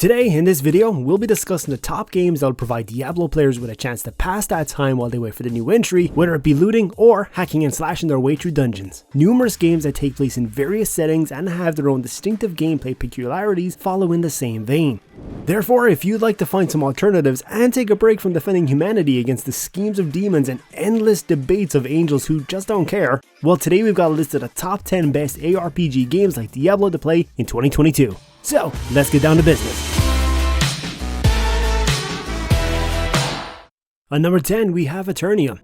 Today, in this video, we'll be discussing the top games that will provide Diablo players with a chance to pass that time while they wait for the new entry, whether it be looting or hacking and slashing their way through dungeons. Numerous games that take place in various settings and have their own distinctive gameplay peculiarities follow in the same vein. Therefore, if you'd like to find some alternatives and take a break from defending humanity against the schemes of demons and endless debates of angels who just don't care, well, today we've got a list of the top 10 best ARPG games like Diablo to play in 2022. So, let's get down to business. At number 10, we have Eternium.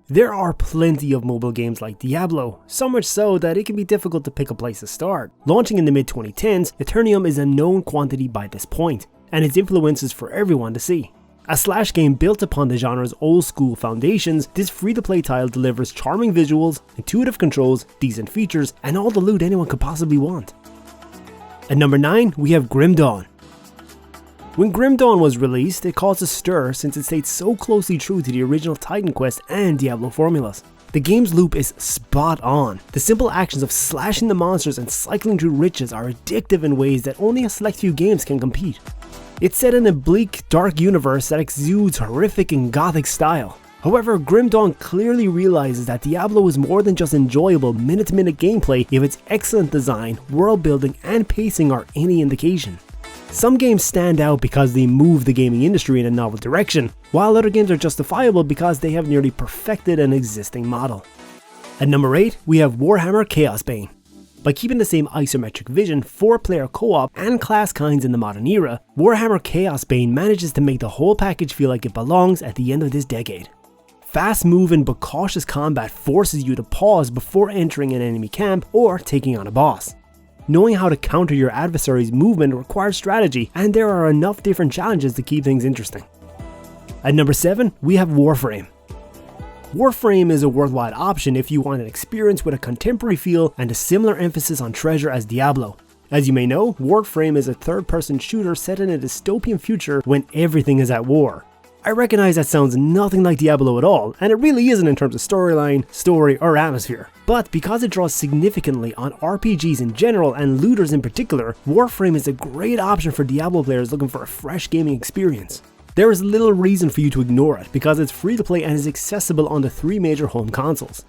There are plenty of mobile games like Diablo, so much so that it can be difficult to pick a place to start. Launching in the mid-2010s, Eternium is a known quantity by this point, and its influence is for everyone to see. A slash game built upon the genre's old-school foundations, this free-to-play title delivers charming visuals, intuitive controls, decent features, and all the loot anyone could possibly want. At number 9, we have Grim Dawn. When Grim Dawn was released, it caused a stir since it stayed so closely true to the original Titan Quest and Diablo formulas. The game's loop is spot on. The simple actions of slashing the monsters and cycling through riches are addictive in ways that only a select few games can compete. It's set in a bleak, dark universe that exudes horrific and gothic style. However, Grim Dawn clearly realizes that Diablo is more than just enjoyable minute-to-minute gameplay if its excellent design, world building, and pacing are any indication. Some games stand out because they move the gaming industry in a novel direction, while other games are justifiable because they have nearly perfected an existing model. At number 8, we have Warhammer Chaosbane. By keeping the same isometric vision, 4-player co-op, and class kinds in the modern era, Warhammer Chaosbane manages to make the whole package feel like it belongs at the end of this decade. Fast-moving but cautious combat forces you to pause before entering an enemy camp or taking on a boss. Knowing how to counter your adversary's movement requires strategy, and there are enough different challenges to keep things interesting. At number 7, we have Warframe. Warframe is a worthwhile option if you want an experience with a contemporary feel and a similar emphasis on treasure as Diablo. As you may know, Warframe is a third-person shooter set in a dystopian future when everything is at war. I recognize that sounds nothing like Diablo at all, and it really isn't in terms of storyline, story, or atmosphere. But because it draws significantly on RPGs in general and looters in particular, Warframe is a great option for Diablo players looking for a fresh gaming experience. There is little reason for you to ignore it because it's free to play and is accessible on the 3 major home consoles.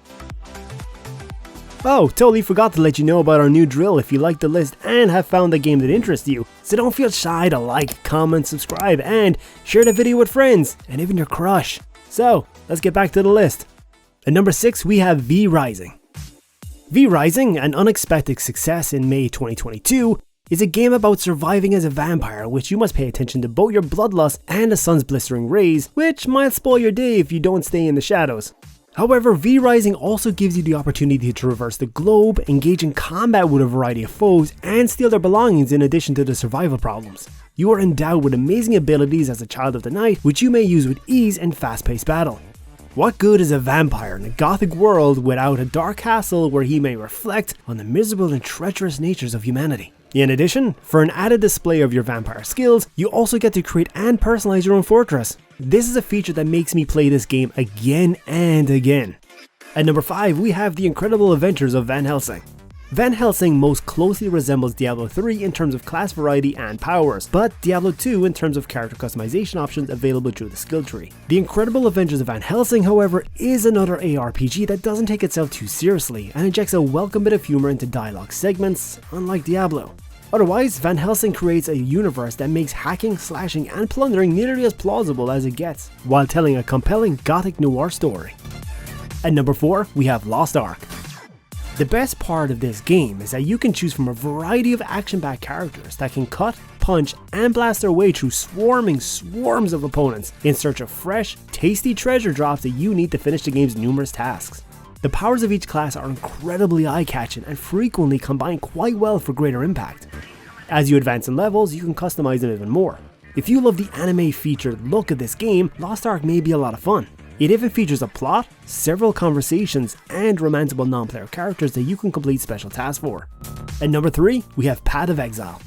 Oh, totally forgot to let you know about our new drill if you like the list and have found a game that interests you. So don't feel shy to like, comment, subscribe, and share the video with friends, and even your crush. So, let's get back to the list. At number 6, we have V Rising. V Rising, an unexpected success in May 2022, is a game about surviving as a vampire, which you must pay attention to both your bloodlust and the sun's blistering rays, which might spoil your day if you don't stay in the shadows. However, V Rising also gives you the opportunity to traverse the globe, engage in combat with a variety of foes, and steal their belongings in addition to the survival problems. You are endowed with amazing abilities as a child of the night, which you may use with ease and fast-paced battle. What good is a vampire in a gothic world without a dark castle where he may reflect on the miserable and treacherous natures of humanity? In addition, for an added display of your vampire skills, you also get to create and personalize your own fortress. This is a feature that makes me play this game again and again. At number 5, we have The Incredible Adventures of Van Helsing. Van Helsing most closely resembles Diablo 3 in terms of class variety and powers, but Diablo 2 in terms of character customization options available through the skill tree. The Incredible Adventures of Van Helsing, however, is another ARPG that doesn't take itself too seriously and injects a welcome bit of humor into dialogue segments, unlike Diablo. Otherwise, Van Helsing creates a universe that makes hacking, slashing, and plundering nearly as plausible as it gets, while telling a compelling gothic noir story. At number 4, we have Lost Ark. The best part of this game is that you can choose from a variety of action-packed characters that can cut, punch, and blast their way through swarming swarms of opponents in search of fresh, tasty treasure drops that you need to finish the game's numerous tasks. The powers of each class are incredibly eye-catching and frequently combine quite well for greater impact. As you advance in levels, you can customize them even more. If you love the anime-featured look of this game, Lost Ark may be a lot of fun. It even features a plot, several conversations, and romanceable non-player characters that you can complete special tasks for. At number 3, we have Path of Exile.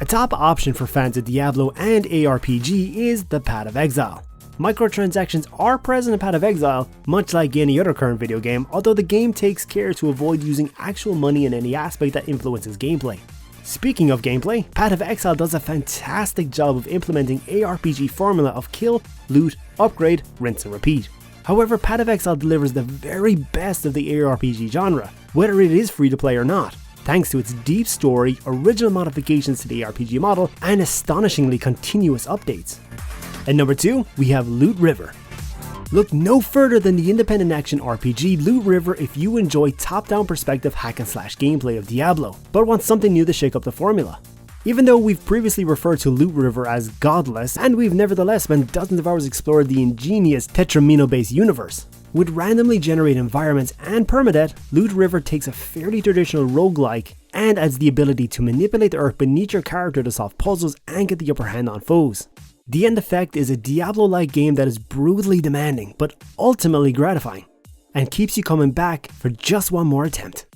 A top option for fans of Diablo and ARPG is the Path of Exile. Microtransactions are present in Path of Exile, much like any other current video game, although the game takes care to avoid using actual money in any aspect that influences gameplay. Speaking of gameplay, Path of Exile does a fantastic job of implementing ARPG formula of kill, loot, upgrade, rinse and repeat. However, Path of Exile delivers the very best of the ARPG genre, whether it is free to play or not, thanks to its deep story, original modifications to the ARPG model, and astonishingly continuous updates. At number 2, we have Loot River. Look no further than the independent action RPG Loot River if you enjoy top-down perspective hack and slash gameplay of Diablo, but want something new to shake up the formula. Even though we've previously referred to Loot River as godless, and we've nevertheless spent dozens of hours exploring the ingenious Tetramino-based universe. With randomly generated environments and permadeath, Loot River takes a fairly traditional roguelike and adds the ability to manipulate the earth beneath your character to solve puzzles and get the upper hand on foes. The end effect is a Diablo-like game that is brutally demanding, but ultimately gratifying, and keeps you coming back for just one more attempt.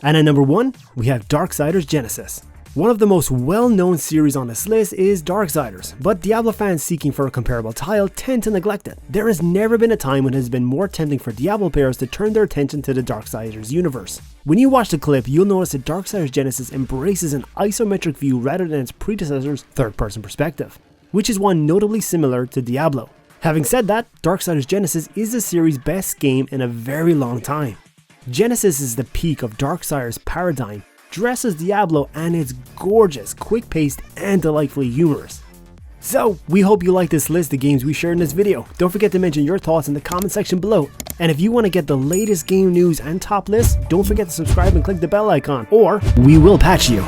And at number 1, we have Darksiders Genesis. One of the most well-known series on this list is Darksiders, but Diablo fans seeking for a comparable title tend to neglect it. There has never been a time when it has been more tempting for Diablo players to turn their attention to the Darksiders universe. When you watch the clip, you'll notice that Darksiders Genesis embraces an isometric view rather than its predecessor's third-person perspective, which is one notably similar to Diablo. Having said that, Darksiders Genesis is the series' best game in a very long time. Genesis is the peak of Darksiders' paradigm, dressed as Diablo, and it's gorgeous, quick-paced, and delightfully humorous. So, we hope you like this list of games we shared in this video. Don't forget to mention your thoughts in the comment section below. And if you want to get the latest game news and top lists, don't forget to subscribe and click the bell icon, or we will patch you.